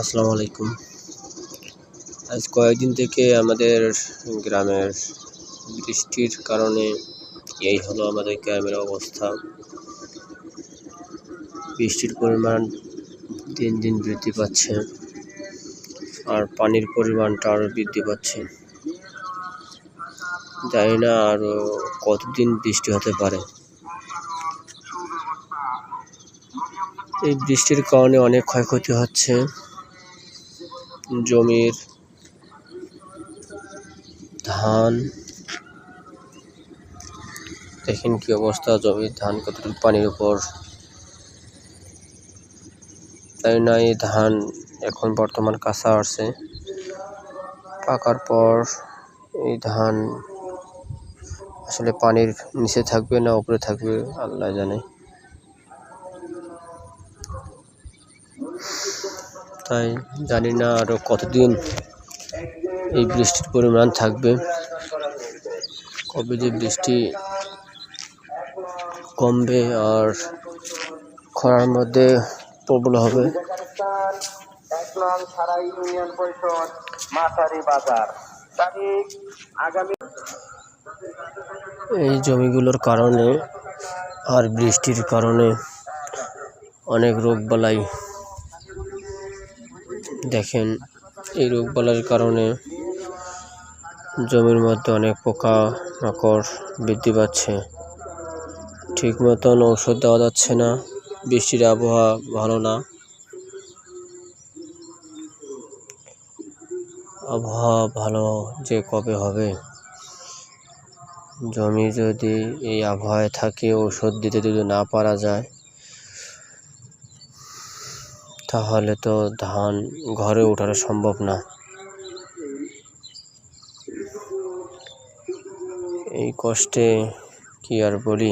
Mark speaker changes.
Speaker 1: আসসালামু আলাইকুম। আজ কয়েকদিন থেকে আমাদের গ্রামের বৃষ্টির কারণে এই হলো আমাদের গ্রামের অবস্থা। বৃষ্টির পরিমাণ দিন দিন বৃদ্ধি পাচ্ছে, আর পানির পরিমাণটা আরও বৃদ্ধি পাচ্ছে। জানি না আরও কতদিন বৃষ্টি হতে পারে। এই বৃষ্টির কারণে অনেক ক্ষয়ক্ষতি হচ্ছে। জমির ধান দেখেন কি অবস্থা, জমির ধান কতটুকু পানির উপর। তাই না, এই ধান এখন বর্তমান কাঁচা আছে, পাকার পর এই ধান আসলে পানির নিচে থাকবে না উপরে থাকবে আল্লাহ জানে। তাই জানি না আরো কতদিন এই বৃষ্টির পরিমাণ থাকবে, কবে যে বৃষ্টি কমবে আর খরার মধ্যে প্রবল হবে। এই জমিগুলোর কারণে আর বৃষ্টির কারণে অনেক রোগবালাই। দেখেন, এই রোগবালাইয়ের কারণে জমির মধ্যে অনেক পোকামাকড় বৃদ্ধি পাচ্ছে। ঠিক মতন ঔষধ দেওয়া যাচ্ছে না, বৃষ্টির আবহাওয়া ভালো না। আবহাওয়া ভালো যে কবে হবে? জমি যদি এই আবহাওয়ায় থাকে, ঔষধ দিতে যদি না পারা যায়, তাহলে তো ধান ঘরে ওঠানো সম্ভব না। এই কষ্টে কি আর বলি।